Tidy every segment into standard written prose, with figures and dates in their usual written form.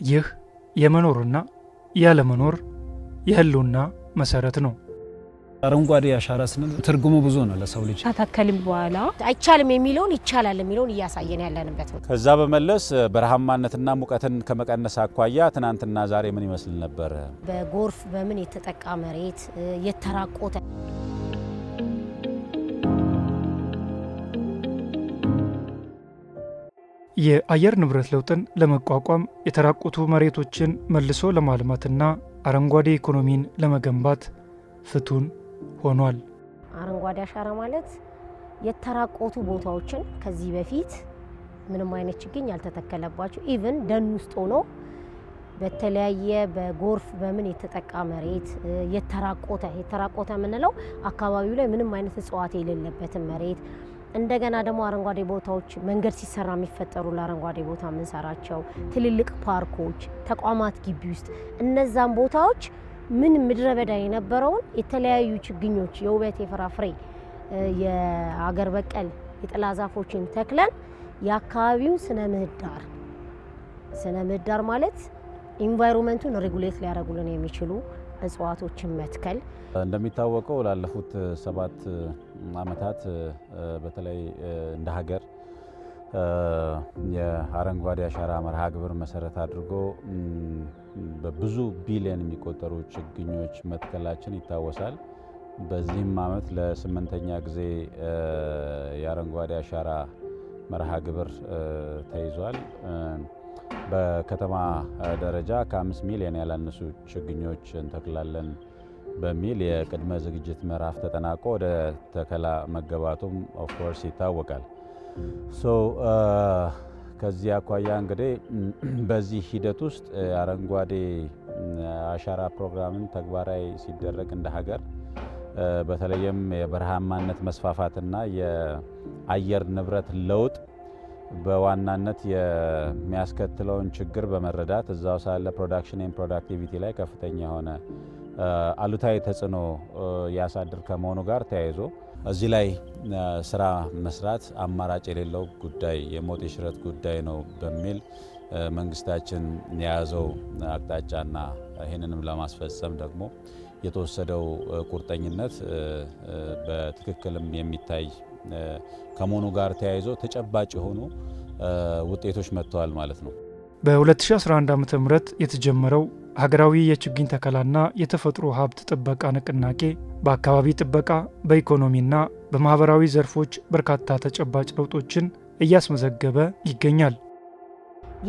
ይህ የመኖርና ያለመኖር የህልውና መሰረት ነው። አረንጓዴ አሻራ ስንል ትርጉሙ ብዙ ነው ለሰው ልጅ። ከተከልም በኋላ አይቻልም የሚለውን ይቻላል የሚለውን እያሳየን ያለንበት ነው። ከዛ በመለስ በረሃማነትና ሙቀትን ከመቀነስ አኳያ ትናንትና ዛሬ ምን ይመስል ነበር? በጎርፍ በምን የተጠቃ መሬት የተራቆተ የአየር ንብረት ለውጥን ለመቋቋም የተራቆቱ መሬቶችን መልሶ ለማልማትና አረንጓዴ ኢኮኖሚን ለመገንባት ፍቱን ሆኗል። አረንጓዴ አሻራ ማለት የተራቆቱ ቦታዎችን ከዚህ በፊት ምንም አይነት ችግኝ ያልተተከለባቸው ኢቭን ደን ውስጥ ሆኖ በተለያየ በጎርፍ በምን የተጠቃ መሬት የተራቆተ የምንለው አካባቢው ላይ ምንም አይነት እጽዋት የሌለበትን መሬት እንደገና ደግሞ አረንጓዴ ቦታዎች መንገድ ሲሰራ የሚፈጠሩ ለአረንጓዴ ቦታ የምንሰራቸው ትልልቅ ፓርኮች፣ ተቋማት ግቢ ውስጥ እነዛን ቦታዎች ምን ምድረ በዳ የነበረውን የተለያዩ ችግኞች የውበት የፍራፍሬ የአገር በቀል የጥላ ዛፎችን ተክለን የአካባቢውን ስነ ምህዳር ማለት ኢንቫይሮንመንቱን ሬጉሌት ሊያደርጉልን የሚችሉ እጽዋቶችን መትከል። እንደሚታወቀው ላለፉት 7 ዓመታት በተለይ እንደ ሀገር የአረንጓዴ አሻራ መርሃ ግብር መሰረት አድርጎ በብዙ ቢሊዮን የሚቆጠሩ ችግኞች መትከላችን ይታወሳል። በዚህም ዓመት ለ8ኛ ጊዜ የአረንጓዴ አሻራ መርሃ ግብር ተይዟል። በከተማ ደረጃ ከ5 ሚሊዮን ያላነሱ ችግኞች እንተክላለን በሚል የቅድመ ዝግጅት ምዕራፍ ተጠናቆ ወደ ተከላ መገባቱም ኦፍ ኮርስ ይታወቃል። ከዚህ አኳያ እንግዲህ በዚህ ሂደት ውስጥ አረንጓዴ አሻራ ፕሮግራምን ተግባራዊ ሲደረግ እንደ ሀገር በተለይም የበረሃማነት መስፋፋትና የአየር ንብረት ለውጥ በዋናነት የሚያስከትለውን ችግር በመረዳት እዛው ሳለ ፕሮዳክሽን ኤንድ ፕሮዳክቲቪቲ ላይ ከፍተኛ የሆነ አሉታዊ ተጽዕኖ ያሳድር ከመሆኑ ጋር ተያይዞ እዚህ ላይ ስራ መስራት አማራጭ የሌለው ጉዳይ የሞት የሽረት ጉዳይ ነው በሚል መንግስታችን የያዘው አቅጣጫና ይህንንም ለማስፈጸም ደግሞ የተወሰደው ቁርጠኝነት በትክክልም የሚታይ ከመሆኑ ጋር ተያይዞ ተጨባጭ የሆኑ ውጤቶች መጥተዋል ማለት ነው። በ2011 ዓ.ም የተጀመረው ሀገራዊ የችግኝ ተከላና የተፈጥሮ ሀብት ጥበቃ ንቅናቄ በአካባቢ ጥበቃ በኢኮኖሚና በማህበራዊ ዘርፎች በርካታ ተጨባጭ ለውጦችን እያስመዘገበ ይገኛል።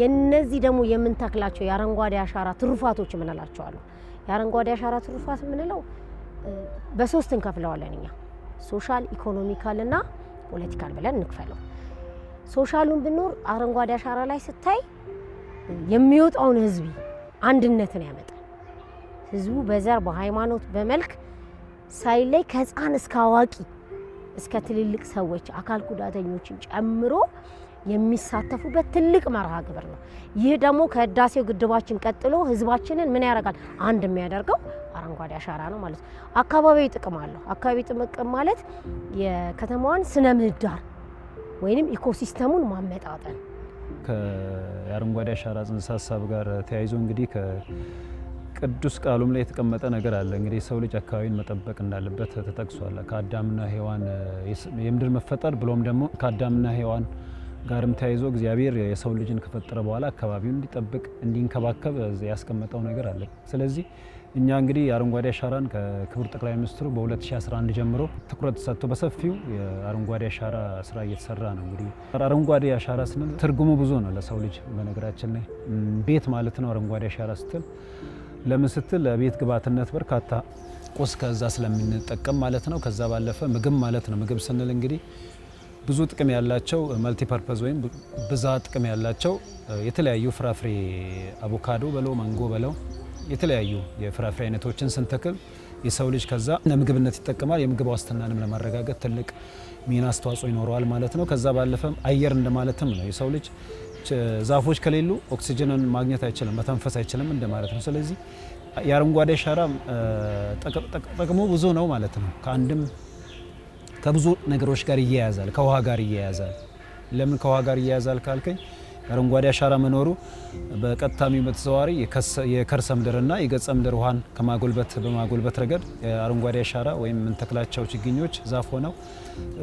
የነዚህ ደግሞ የምንተክላቸው የአረንጓዴ አሻራ ትሩፋቶች የምንላቸው አሉ። የአረንጓዴ አሻራ ትሩፋት የምንለው በ3 እንከፍለዋለን እኛ ሶሻል፣ ኢኮኖሚካል እና ፖለቲካል ብለን እንክፈለው። ሶሻሉን ብንኖር አረንጓዴ አሻራ ላይ ስታይ የሚወጣውን ህዝብ አንድነትን ያመጣል። ህዝቡ በዘር በሃይማኖት በመልክ ሳይለይ ከህፃን እስከ አዋቂ እስከ ትልልቅ ሰዎች አካል ጉዳተኞችን ጨምሮ የሚሳተፉበት ትልቅ መርሃ ግብር ነው። ይህ ደግሞ ከህዳሴው ግድባችን ቀጥሎ ህዝባችንን ምን ያደርጋል? አንድ የሚያደርገው አረንጓዴ አሻራ ነው ማለት ነው። አካባቢያዊ ጥቅም አለው። አካባቢ ጥቅም ማለት የከተማዋን ስነ ምህዳር ወይንም ኢኮሲስተሙን ማመጣጠን። ከአረንጓዴ አሻራ ጽንሰ ሀሳብ ጋር ተያይዞ እንግዲህ ከቅዱስ ቃሉም ላይ የተቀመጠ ነገር አለ። እንግዲህ ሰው ልጅ አካባቢን መጠበቅ እንዳለበት ተጠቅሷል። ከአዳምና ሔዋን የምድር መፈጠር ብሎም ደግሞ ከአዳምና ሔዋን ጋርም ተያይዞ እግዚአብሔር የሰው ልጅን ከፈጠረ በኋላ አካባቢውን እንዲጠብቅ እንዲንከባከብ ያስቀመጠው ነገር አለ። ስለዚህ እኛ እንግዲህ የአረንጓዴ አሻራን ከክቡር ጠቅላይ ሚኒስትሩ በ2011 ጀምሮ ትኩረት ሰጥቶ በሰፊው የአረንጓዴ አሻራ ስራ እየተሰራ ነው። እንግዲህ አረንጓዴ አሻራ ስንል ትርጉሙ ብዙ ነው ለሰው ልጅ። በነገራችን ላይ ቤት ማለት ነው አረንጓዴ አሻራ ስትል። ለምን ስትል ለቤት ግብዓትነት በርካታ ቁስ ከዛ ስለምንጠቀም ማለት ነው። ከዛ ባለፈ ምግብ ማለት ነው። ምግብ ስንል እንግዲህ ብዙ ጥቅም ያላቸው መልቲ ፐርፐዝ ወይም ብዛት ጥቅም ያላቸው የተለያዩ ፍራፍሬ አቮካዶ በለው ማንጎ በለው የተለያዩ የፍራፍሬ አይነቶችን ስንተክል የሰው ልጅ ከዛ ለምግብነት ይጠቀማል። የምግብ ዋስትናንም ለማረጋገጥ ትልቅ ሚና አስተዋጽኦ ይኖረዋል ማለት ነው። ከዛ ባለፈም አየር እንደማለትም ነው። የሰው ልጅ ዛፎች ከሌሉ ኦክሲጅንን ማግኘት አይችልም፣ መተንፈስ አይችልም እንደማለት ነው። ስለዚህ የአረንጓዴ አሻራ ጥቅሙ ብዙ ነው ማለት ነው። ከብዙ ነገሮች ጋር ይያያዛል። ከውሃ ጋር ይያያዛል። ለምን ከውሃ ጋር ይያያዛል ካልከኝ አረንጓዴ አሻራ መኖሩ በቀጥታም በተዘዋዋሪ የከርሰ ምድርና የገጸ ምድር ውሃን በማጎልበት ረገድ አረንጓዴ አሻራ ወይም የምንተክላቸው ችግኞች ዛፍ ሆነው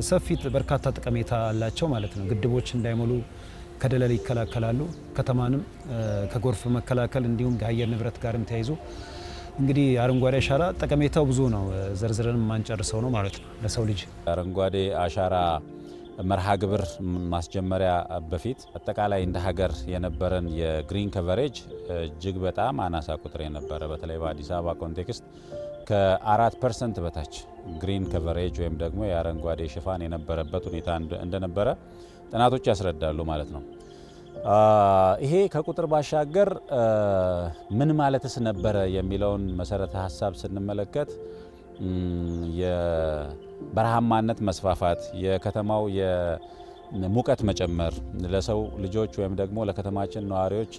ሰፊ በርካታ ጠቀሜታ አላቸው ማለት ነው። ግድቦች እንዳይሞሉ ከደለል ይከላከላሉ። ከተማንም ከጎርፍ መከላከል እንዲሁም ከአየር ንብረት ጋርም ተያይዞ እንግዲህ አረንጓዴ አሻራ ጠቀሜታው ብዙ ነው። ዘርዝረን ማንጨርሰው ነው ማለት ነው። ለሰው ልጅ አረንጓዴ አሻራ መርሃ ግብር ማስጀመሪያ በፊት አጠቃላይ እንደ ሀገር የነበረን የግሪን ከቨሬጅ እጅግ በጣም አናሳ ቁጥር የነበረ በተለይ በአዲስ አበባ ኮንቴክስት ከ4% በታች ግሪን ከቨሬጅ ወይም ደግሞ የአረንጓዴ ሽፋን የነበረበት ሁኔታ እንደነበረ ጥናቶች ያስረዳሉ ማለት ነው። ይሄ ከቁጥር ባሻገር ምን ማለትስ ነበረ የሚለውን መሰረተ ሀሳብ ስንመለከት የበረሃማነት መስፋፋት፣ የከተማው የሙቀት መጨመር ለሰው ልጆች ወይም ደግሞ ለከተማችን ነዋሪዎች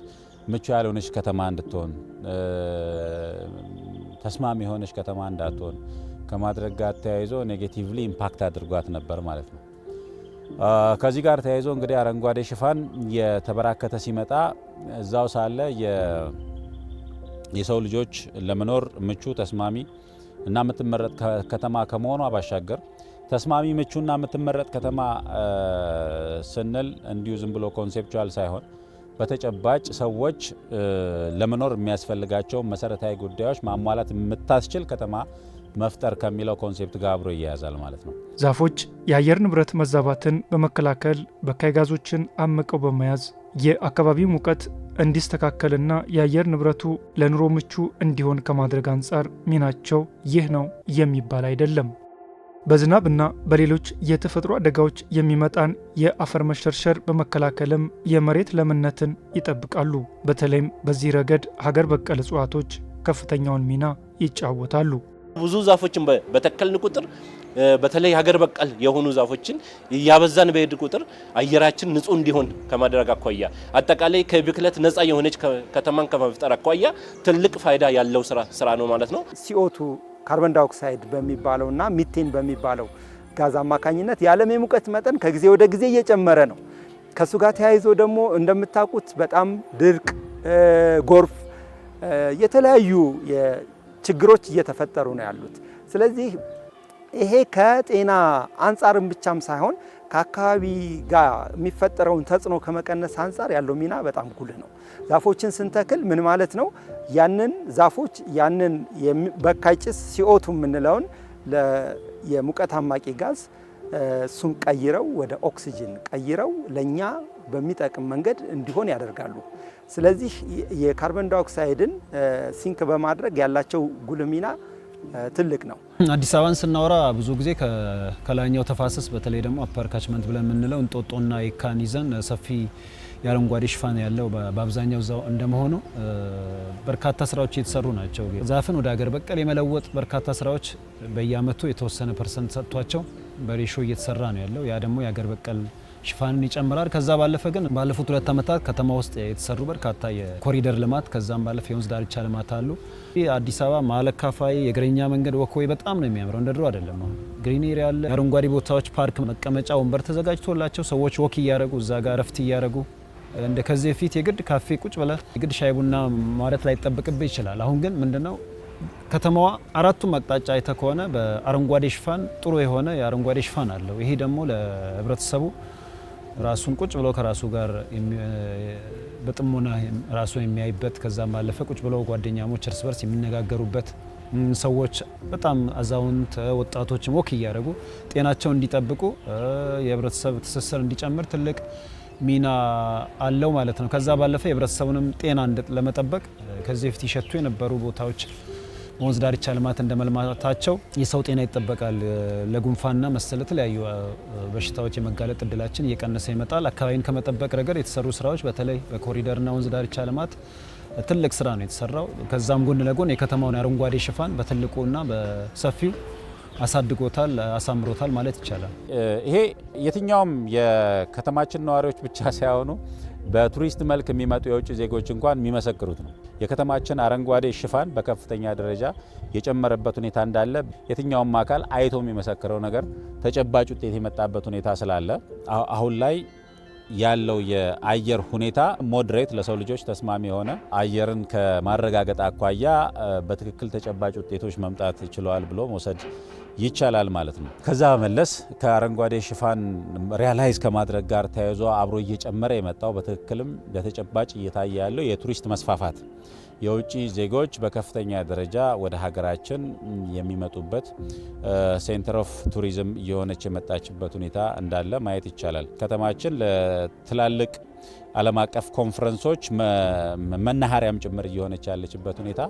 ምቹ ያልሆነች ከተማ እንድትሆን ተስማሚ የሆነች ከተማ እንዳትሆን ከማድረግ ጋር ተያይዞ ኔጌቲቭሊ ኢምፓክት አድርጓት ነበር ማለት ነው። ከዚህ ጋር ተያይዞ እንግዲህ አረንጓዴ ሽፋን የተበራከተ ሲመጣ እዛው ሳለ የሰው ልጆች ለመኖር ምቹ ተስማሚ እና የምትመረጥ ከተማ ከመሆኗ ባሻገር ተስማሚ ምቹና የምትመረጥ ከተማ ስንል እንዲሁ ዝም ብሎ ኮንሴፕቹዋል ሳይሆን በተጨባጭ ሰዎች ለመኖር የሚያስፈልጋቸው መሰረታዊ ጉዳዮች ማሟላት የምታስችል ከተማ መፍጠር ከሚለው ኮንሴፕት ጋር አብሮ ይያያዛል ማለት ነው። ዛፎች የአየር ንብረት መዛባትን በመከላከል በካይ ጋዞችን አምቀው በመያዝ የአካባቢው ሙቀት እንዲስተካከልና የአየር ንብረቱ ለኑሮ ምቹ እንዲሆን ከማድረግ አንጻር ሚናቸው ይህ ነው የሚባል አይደለም። በዝናብና በሌሎች የተፈጥሮ አደጋዎች የሚመጣን የአፈር መሸርሸር በመከላከልም የመሬት ለምነትን ይጠብቃሉ። በተለይም በዚህ ረገድ ሀገር በቀል እጽዋቶች ከፍተኛውን ሚና ይጫወታሉ። ብዙ ዛፎችን በተከልን ቁጥር በተለይ ሀገር በቀል የሆኑ ዛፎችን ያበዛን በሄድ ቁጥር አየራችን ንጹህ እንዲሆን ከማድረግ አኳያ አጠቃላይ ከብክለት ነፃ የሆነች ከተማን ከመፍጠር አኳያ ትልቅ ፋይዳ ያለው ስራ ነው ማለት ነው። CO2 ካርቦን ዳይኦክሳይድ በሚባለውና ሚቴን በሚባለው ጋዝ አማካኝነት የዓለም የሙቀት መጠን ከጊዜ ወደ ጊዜ እየጨመረ ነው። ከሱ ጋር ተያይዞ ደግሞ እንደምታውቁት በጣም ድርቅ፣ ጎርፍ፣ የተለያዩ ችግሮች እየተፈጠሩ ነው ያሉት። ስለዚህ ይሄ ከጤና አንጻርም ብቻም ሳይሆን ከአካባቢ ጋር የሚፈጠረውን ተጽዕኖ ከመቀነስ አንጻር ያለው ሚና በጣም ጉልህ ነው። ዛፎችን ስንተክል ምን ማለት ነው? ያንን ዛፎች ያንን በካይ ጭስ CO2 የምንለውን የሙቀት አማቂ ጋዝ እሱን ቀይረው ወደ ኦክሲጅን ቀይረው ለኛ በሚጠቅም መንገድ እንዲሆን ያደርጋሉ። ስለዚህ የካርቦን ዳይኦክሳይድን ሲንክ በማድረግ ያላቸው ጉልህ ሚና ትልቅ ነው። አዲስ አበባን ስናወራ ብዙ ጊዜ ከላይኛው ተፋሰስ በተለይ ደግሞ አፐር ካችመንት ብለን የምንለው እንጦጦና የካን ይዘን ሰፊ የአረንጓዴ ሽፋን ያለው በአብዛኛው እዛው እንደመሆኑ በርካታ ስራዎች እየተሰሩ ናቸው። ዛፍን ወደ ሀገር በቀል የመለወጥ በርካታ ስራዎች በየአመቱ የተወሰነ ፐርሰንት ሰጥቷቸው በሬሾ እየተሰራ ነው ያለው። ያ ደግሞ የሀገር በቀል ሽፋንን ይጨምራል። ከዛ ባለፈ ግን ባለፉት 2 ዓመታት ከተማ ውስጥ የተሰሩ በርካታ የኮሪደር ልማት ከዛም ባለፈ የወንዝ ዳርቻ ልማት አሉ። አዲስ አበባ መሀል አካፋይ የእግረኛ መንገድ ወክዌ በጣም ነው የሚያምረው። እንደ ድሮ አይደለም። አሁን ግሪን ኤሪያ አለ፣ የአረንጓዴ ቦታዎች፣ ፓርክ፣ መቀመጫ ወንበር ተዘጋጅቶላቸው ሰዎች ወክ እያደረጉ እዛ ጋር ረፍት እያደረጉ እንደ ከዚህ በፊት የግድ ካፌ ቁጭ ብለህ የግድ ሻይ ቡና ማለት ላይ ጠብቅብህ ይችላል። አሁን ግን ምንድነው ከተማዋ አራቱም አቅጣጫ አይተ ከሆነ በአረንጓዴ ሽፋን ጥሩ የሆነ የአረንጓዴ ሽፋን አለው። ይሄ ደግሞ ለህብረተሰቡ ራሱን ቁጭ ብሎ ከራሱ ጋር በጥሞና ራሱ የሚያይበት ከዛም ባለፈ ቁጭ ብሎ ጓደኛሞች እርስ በርስ የሚነጋገሩበት ሰዎች በጣም አዛውንት ወጣቶችም ወክ እያደረጉ ጤናቸውን እንዲጠብቁ የህብረተሰብ ትስስር እንዲጨምር ትልቅ ሚና አለው ማለት ነው። ከዛ ባለፈ የህብረተሰቡንም ጤና ለመጠበቅ ከዚህ በፊት ይሸቱ የነበሩ ቦታዎች ወንዝ ዳርቻ ልማት እንደመልማታቸው የሰው ጤና ይጠበቃል። ለጉንፋንና መሰል የተለያዩ በሽታዎች የመጋለጥ እድላችን እየቀነሰ ይመጣል። አካባቢን ከመጠበቅ ረገድ የተሰሩ ስራዎች በተለይ በኮሪደርና ወንዝ ዳርቻ ልማት ትልቅ ስራ ነው የተሰራው። ከዛም ጎን ለጎን የከተማውን አረንጓዴ ሽፋን በትልቁና በሰፊው አሳድጎታል፣ አሳምሮታል ማለት ይቻላል። ይሄ የትኛውም የከተማችን ነዋሪዎች ብቻ ሳይሆኑ በቱሪስት መልክ የሚመጡ የውጭ ዜጎች እንኳን የሚመሰክሩት ነው። የከተማችን አረንጓዴ ሽፋን በከፍተኛ ደረጃ የጨመረበት ሁኔታ እንዳለ የትኛውም አካል አይቶ የሚመሰክረው ነገር ተጨባጭ ውጤት የመጣበት ሁኔታ ስላለ አሁን ላይ ያለው የአየር ሁኔታ ሞዴሬት ለሰው ልጆች ተስማሚ የሆነ አየርን ከማረጋገጥ አኳያ በትክክል ተጨባጭ ውጤቶች መምጣት ይችላል ብሎ መውሰድ ይቻላል ማለት ነው። ከዛ በመለስ ከአረንጓዴ ሽፋን ሪያላይዝ ከማድረግ ጋር ተያይዞ አብሮ እየጨመረ የመጣው በትክክልም በተጨባጭ እየታየ ያለው የቱሪስት መስፋፋት የውጭ ዜጎች በከፍተኛ ደረጃ ወደ ሀገራችን የሚመጡበት ሴንተር ኦፍ ቱሪዝም እየሆነች የመጣችበት ሁኔታ እንዳለ ማየት ይቻላል። ከተማችን ለትላልቅ ዓለም አቀፍ ኮንፈረንሶች መናኸሪያም ጭምር እየሆነች ያለችበት ሁኔታ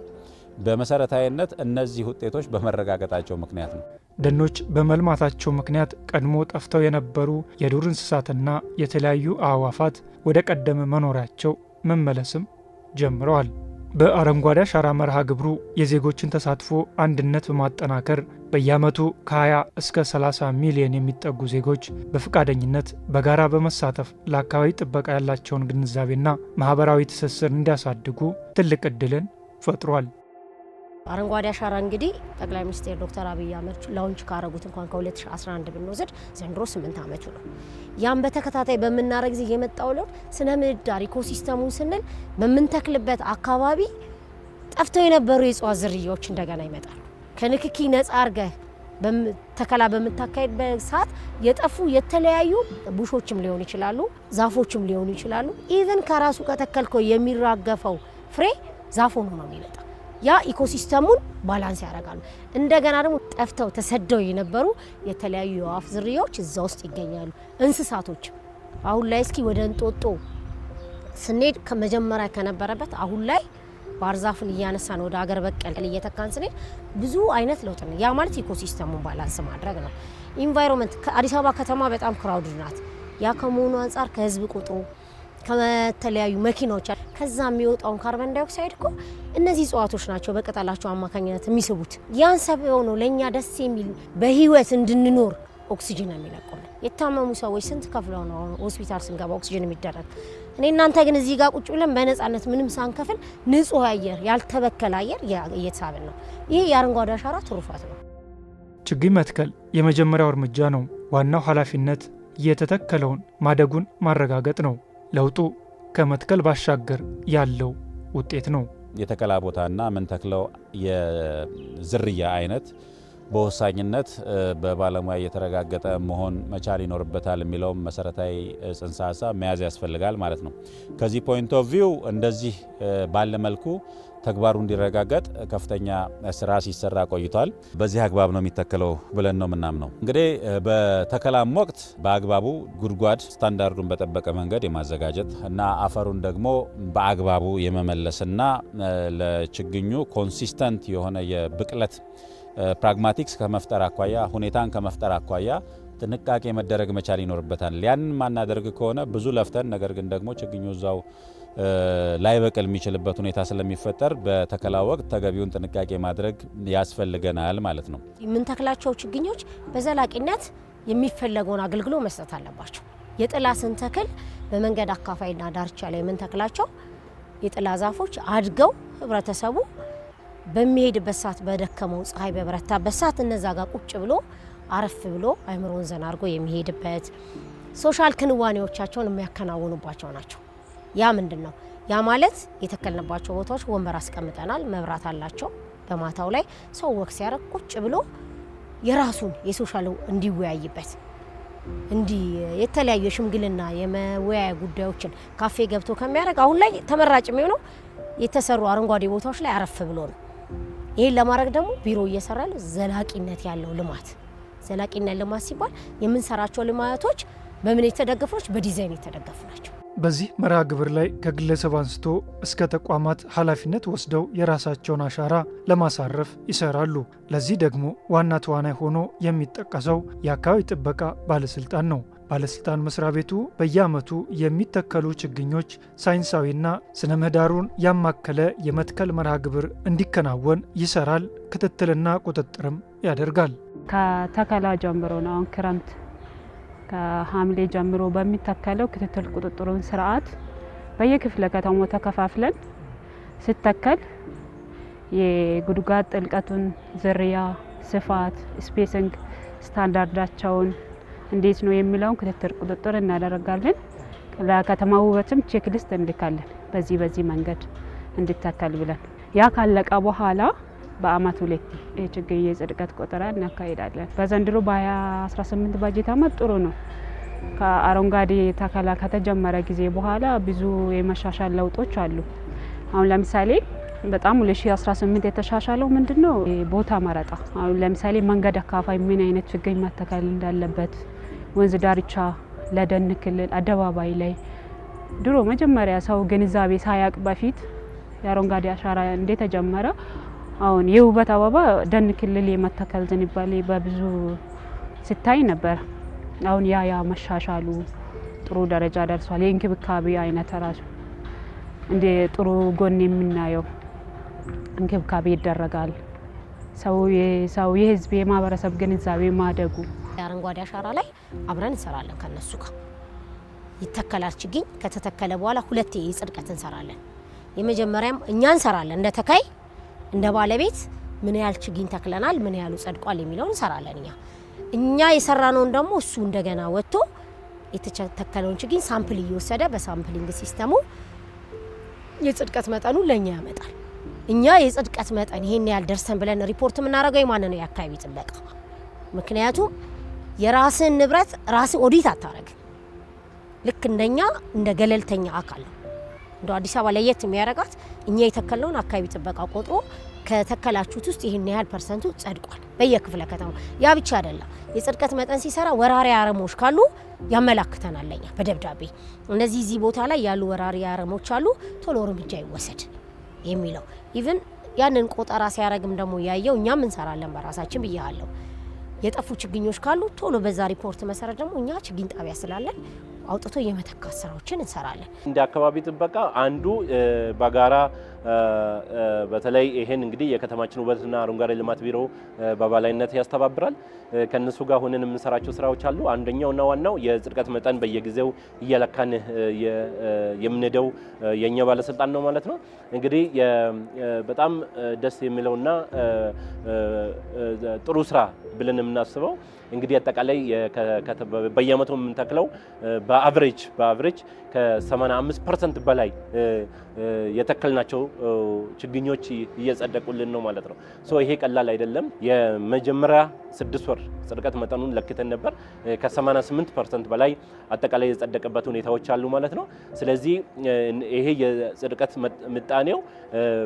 በመሰረታዊነት እነዚህ ውጤቶች በመረጋገጣቸው ምክንያት ነው። ደኖች በመልማታቸው ምክንያት ቀድሞ ጠፍተው የነበሩ የዱር እንስሳትና የተለያዩ አዕዋፋት ወደ ቀደመ መኖሪያቸው መመለስም ጀምረዋል። በአረንጓዴ አሻራ መርሃ ግብሩ የዜጎችን ተሳትፎ አንድነት በማጠናከር በየዓመቱ ከ20 እስከ 30 ሚሊዮን የሚጠጉ ዜጎች በፈቃደኝነት በጋራ በመሳተፍ ለአካባቢ ጥበቃ ያላቸውን ግንዛቤና ማህበራዊ ትስስር እንዲያሳድጉ ትልቅ ዕድልን ፈጥሯል። አረንጓዴ አሻራ እንግዲህ ጠቅላይ ሚኒስትር ዶክተር አብይ አህመድ ላውንች ካረጉት እንኳን ከ2011 ብንወስድ ዘንድሮ 8 ዓመቱ ነው። ያም በተከታታይ በምናረግ ጊዜ የመጣው ለውጥ ስነ ምህዳር ኢኮሲስተሙን ስንል በምንተክልበት አካባቢ ጠፍተው የነበሩ የእጽዋት ዝርያዎች እንደገና ይመጣሉ። ከንክኪ ነጻ አርገህ ተከላ በምታካሄድበት ሰዓት የጠፉ የተለያዩ ቡሾችም ሊሆኑ ይችላሉ፣ ዛፎችም ሊሆኑ ይችላሉ። ኢቭን ከራሱ ከተከልከው የሚራገፈው ፍሬ ዛፍ ሆኖ ነው የሚመጣው። ያ ኢኮሲስተሙን ባላንስ ያደርጋሉ። እንደገና ደግሞ ጠፍተው ተሰደው የነበሩ የተለያዩ የወፍ ዝርያዎች እዛ ውስጥ ይገኛሉ። እንስሳቶች አሁን ላይ እስኪ ወደ እንጦጦ ስንሄድ ከመጀመሪያ ከነበረበት አሁን ላይ ባህር ዛፍን እያነሳን ወደ ሀገር በቀል እየተካን ስንሄድ ብዙ አይነት ለውጥ ነው። ያ ማለት ኢኮሲስተሙን ባላንስ ማድረግ ነው። ኢንቫይሮንመንት ከአዲስ አበባ ከተማ በጣም ክራውድድ ናት። ያ ከመሆኑ አንጻር ከህዝብ ቁጥሩ ከተለያዩ መኪናዎች ከዛ የሚወጣውን ካርበን ዳይኦክሳይድ እኮ እነዚህ እጽዋቶች ናቸው በቅጠላቸው አማካኝነት የሚስቡት። ያን ሰበው ነው ለኛ ደስ የሚል በህይወት እንድንኖር ኦክሲጅን የሚለቁልን። የታመሙ ሰዎች ስንት ከፍለው ነው ሆስፒታል ስንገባ ኦክሲጅን የሚደረግ። እኔ እናንተ ግን እዚህ ጋር ቁጭ ብለን በነፃነት ምንም ሳንከፍል ንጹህ አየር ያልተበከለ አየር እየተሳብን ነው። ይሄ የአረንጓዴ አሻራ ትሩፋት ነው። ችግኝ መትከል የመጀመሪያው እርምጃ ነው። ዋናው ኃላፊነት የተተከለውን ማደጉን ማረጋገጥ ነው። ለውጡ ከመትከል ባሻገር ያለው ውጤት ነው። የተከላ ቦታና ምንተክለው የዝርያ አይነት በወሳኝነት በባለሙያ የተረጋገጠ መሆን መቻል ይኖርበታል የሚለውም መሰረታዊ ጽንሰ ሀሳብ መያዝ ያስፈልጋል ማለት ነው። ከዚህ ፖይንት ኦፍ ቪው እንደዚህ ባለ መልኩ ተግባሩ እንዲረጋገጥ ከፍተኛ ስራ ሲሰራ ቆይቷል። በዚህ አግባብ ነው የሚተከለው ብለን ነው የምናምነው። እንግዲህ በተከላም ወቅት በአግባቡ ጉድጓድ ስታንዳርዱን በጠበቀ መንገድ የማዘጋጀት እና አፈሩን ደግሞ በአግባቡ የመመለስና ለችግኙ ኮንሲስተንት የሆነ የብቅለት ፕራግማቲክስ ከመፍጠር አኳያ ሁኔታን ከመፍጠር አኳያ ጥንቃቄ መደረግ መቻል ይኖርበታል። ያንን ማናደርግ ከሆነ ብዙ ለፍተን ነገር ግን ደግሞ ችግኙ እዛው ላይበቅል የሚችልበት ሁኔታ ስለሚፈጠር በተከላ ወቅት ተገቢውን ጥንቃቄ ማድረግ ያስፈልገናል ማለት ነው። የምንተክላቸው ችግኞች በዘላቂነት የሚፈለገውን አገልግሎት መስጠት አለባቸው። የጥላ ስንተክል በመንገድ አካፋይና ዳርቻ ላይ የምንተክላቸው የጥላ ዛፎች አድገው ህብረተሰቡ በሚሄድበት ሰዓት በደከመው ፀሐይ በበረታበት ሰዓት እነዛ ጋር ቁጭ ብሎ አረፍ ብሎ አይምሮን ዘና አድርጎ የሚሄድበት ሶሻል ክንዋኔዎቻቸውን የሚያከናውኑባቸው ናቸው። ያ ምንድን ነው? ያ ማለት የተከልንባቸው ቦታዎች ወንበር አስቀምጠናል፣ መብራት አላቸው። በማታው ላይ ሰው ወክ ሲያደርግ ቁጭ ብሎ የራሱን የሶሻል እንዲወያይበት የተለያዩ የሽምግልና የመወያያ ጉዳዮችን ካፌ ገብቶ ከሚያደርግ አሁን ላይ ተመራጭ የሚሆነው የተሰሩ አረንጓዴ ቦታዎች ላይ አረፍ ብሎ ነው። ይህን ለማድረግ ደግሞ ቢሮ እየሰራ ያለው ዘላቂነት ያለው ልማት። ዘላቂነት ልማት ሲባል የምንሰራቸው ልማቶች በምን የተደገፉ ናቸው? በዲዛይን የተደገፉ ናቸው። በዚህ መርሃ ግብር ላይ ከግለሰብ አንስቶ እስከ ተቋማት ኃላፊነት ወስደው የራሳቸውን አሻራ ለማሳረፍ ይሰራሉ። ለዚህ ደግሞ ዋና ተዋናይ ሆኖ የሚጠቀሰው የአካባቢ ጥበቃ ባለስልጣን ነው። ባለስልጣን መስሪያ ቤቱ በየዓመቱ የሚተከሉ ችግኞች ሳይንሳዊና ስነ ምህዳሩን ያማከለ የመትከል መርሃ ግብር እንዲከናወን ይሰራል። ክትትልና ቁጥጥርም ያደርጋል። ከተከላ ጀምሮ ነው። አሁን ክረምት ከሐምሌ ጀምሮ በሚተከለው ክትትል ቁጥጥሩን ስርዓት በየክፍለ ከተማው ተከፋፍለን ሲተከል የጉድጓድ ጥልቀቱን፣ ዝርያ፣ ስፋት፣ ስፔሲንግ ስታንዳርዳቸውን እንዴት ነው የሚለውን ክትትል ቁጥጥር እናደርጋለን። ለከተማ ውበትም ቼክሊስት እንልካለን። በዚህ መንገድ እንድተከል ብለን ያ ካለቀ በኋላ በአመት 2 የችግኝ የጽድቀት ቆጠራ እናካሄዳለን። በዘንድሮ በ2018 ባጀት አመት ጥሩ ነው። ከአረንጓዴ ተከላ ከተጀመረ ጊዜ በኋላ ብዙ የመሻሻል ለውጦች አሉ። አሁን ለምሳሌ በጣም 2018 የተሻሻለው ምንድነው? ቦታ መረጣ። አሁን ለምሳሌ መንገድ አካፋይ ምን አይነት ችግኝ መተከል እንዳለበት፣ ወንዝ ዳርቻ፣ ለደን ክልል፣ አደባባይ ላይ ድሮ መጀመሪያ ሰው ግንዛቤ ሳያቅ በፊት የአረንጓዴ አሻራ እንደተጀመረ አሁን የውበት አበባ ደን ክልል የመተከል ዝንባሌ በብዙ ሲታይ ነበር። አሁን ያ መሻሻሉ ጥሩ ደረጃ ደርሷል። የእንክብካቤ አይነት ራሱ እንደ ጥሩ ጎን የምናየው እንክብካቤ ይደረጋል። ሰው የህዝብ የማህበረሰብ ግንዛቤ ማደጉ የአረንጓዴ አሻራ ላይ አብረን እንሰራለን። ከነሱ ጋር ይተከላል ችግኝ። ከተተከለ በኋላ 2 የጽድቀት እንሰራለን። የመጀመሪያም እኛ እንሰራለን እንደ ተካይ እንደ ባለቤት ምን ያህል ችግኝ ተክለናል፣ ምን ያህሉ ጸድቋል የሚለውን እንሰራለን። እኛ የሰራነውን ደግሞ እሱ እንደገና ወጥቶ የተተከለውን ችግኝ ሳምፕል እየወሰደ በሳምፕሊንግ ሲስተሙ የጽድቀት መጠኑ ለኛ ያመጣል። እኛ የጽድቀት መጠን ይሄን ያህል ደርሰን ብለን ሪፖርት የምናደርገው የማን ነው? የአካባቢ ጥበቃ። ምክንያቱም የራስን ንብረት ራስ ኦዲት አታረግ። ልክ እንደኛ እንደ ገለልተኛ አካል ነው። እንደ አዲስ አበባ ለየት የሚያረጋት እኛ የተከለውን አካባቢ ጥበቃ ቆጥሮ ከተከላችሁት ውስጥ ይሄን ያህል ፐርሰንቱ ጸድቋል በየክፍለ ከተማው። ያ ብቻ አይደለም። የጽድቀት መጠን ሲሰራ ወራሪ አረሞች ካሉ ያመላክተናል ለኛ በደብዳቤ እነዚህ ቦታ ላይ ያሉ ወራሪ አረሞች አሉ፣ ቶሎ እርምጃ ይወሰድ የሚለው ኢቭን ያንን ቆጠራ ሲያረግም ደግሞ ያየው እኛም እንሰራለን በራሳችን ብያለሁ። የጠፉ ችግኞች ካሉ ቶሎ በዛ ሪፖርት መሰረት ደግሞ እኛ ችግኝ ጣቢያ ስላለን አውጥቶ የመተካት ስራዎችን እንሰራለን። እንደ አካባቢ ጥበቃ አንዱ በጋራ በተለይ ይሄን እንግዲህ የከተማችን ውበትና አረንጓዴ ልማት ቢሮ በባላይነት ያስተባብራል። ከነሱ ጋር ሆነን የምንሰራቸው ስራዎች አሉ። አንደኛውና ዋናው የጽድቀት መጠን በየጊዜው እየለካን የምንሄደው የኛ ባለስልጣን ነው ማለት ነው። እንግዲህ በጣም ደስ የሚለውና ጥሩ ስራ ብለን የምናስበው እንግዲህ አጠቃላይ በየአመቱ የምንተክለው በአቨሬጅ ከ85% በላይ የተከልናቸው ችግኞች እየጸደቁልን ነው ማለት ነው። ይሄ ቀላል አይደለም። የመጀመሪያ 6 ወር ጽድቀት መጠኑን ለክተን ነበር። ከ88% በላይ አጠቃላይ የጸደቀበት ሁኔታዎች አሉ ማለት ነው። ስለዚህ ይሄ የጽድቀት ምጣኔው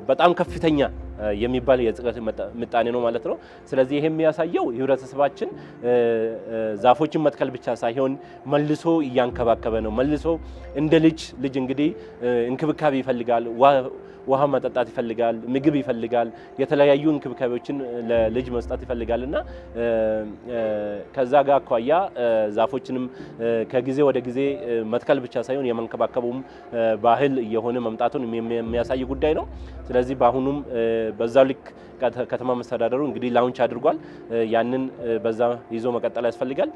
በጣም ከፍተኛ የሚባል የጽድቀት ምጣኔ ነው ማለት ነው። ስለዚህ ይሄ የሚያሳየው ህብረተሰባችን ዛፎችን መትከል ብቻ ሳይሆን መልሶ እያንከባከበ ነው። መልሶ እንደ ልጅ እንግዲህ እንክብካቤ ይፈልጋል። ውሃ መጠጣት ይፈልጋል፣ ምግብ ይፈልጋል፣ የተለያዩ እንክብካቤዎችን ለልጅ መስጠት ይፈልጋልና ከዛ ጋር አኳያ ዛፎችንም ከጊዜ ወደ ጊዜ መትከል ብቻ ሳይሆን የመንከባከቡም ባህል እየሆነ መምጣቱን የሚያሳይ ጉዳይ ነው። ስለዚህ በአሁኑም በዛው ልክ ከተማ መስተዳደሩ እንግዲህ ላውንች አድርጓል። ያንን በዛ ይዞ መቀጠል ያስፈልጋል።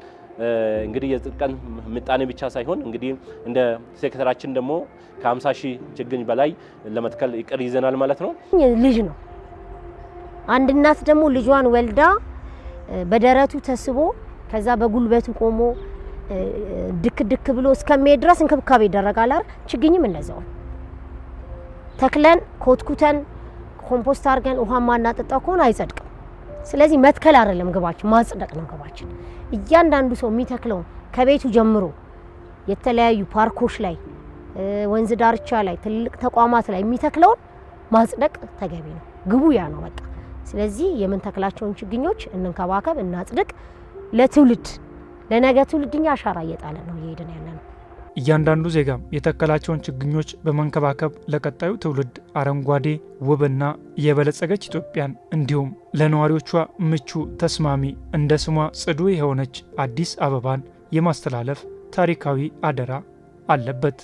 እንግዲህ የጽድቀት ምጣኔ ብቻ ሳይሆን እንግዲህ እንደ ሴክተራችን ደግሞ ከ50 ሺህ ችግኝ በላይ ለመትከል ይቅር ይዘናል ማለት ነው። ልጅ ነው። አንድ እናት ደግሞ ልጇን ወልዳ በደረቱ ተስቦ ከዛ በጉልበቱ ቆሞ ድክ ብሎ እስከሚሄድ ድረስ እንክብካቤ ይደረጋል አይደል? ችግኝም እንደዛው ተክለን ኮትኩተን ኮምፖስት አድርገን ውሃ ማናጠጣው ከሆነ አይጸድቅም። ስለዚህ መትከል አይደለም ግባችን፣ ማጽደቅ ነው ግባችን። እያንዳንዱ ሰው የሚተክለው ከቤቱ ጀምሮ የተለያዩ ፓርኮች ላይ፣ ወንዝ ዳርቻ ላይ፣ ትልቅ ተቋማት ላይ የሚተክለውን ማጽደቅ ተገቢ ነው። ግቡ ያ ነው በቃ። ስለዚህ የምንተክላቸውን ችግኞች እንንከባከብ፣ እናጽድቅ። ለትውልድ ለነገ ትውልድኛ አሻራ እየጣለን ነው እየሄድን ያለ ነው። እያንዳንዱ ዜጋም የተከላቸውን ችግኞች በመንከባከብ ለቀጣዩ ትውልድ አረንጓዴ ውብና የበለጸገች ኢትዮጵያን እንዲሁም ለነዋሪዎቿ ምቹ ተስማሚ እንደ ስሟ ጽዱ የሆነች አዲስ አበባን የማስተላለፍ ታሪካዊ አደራ አለበት።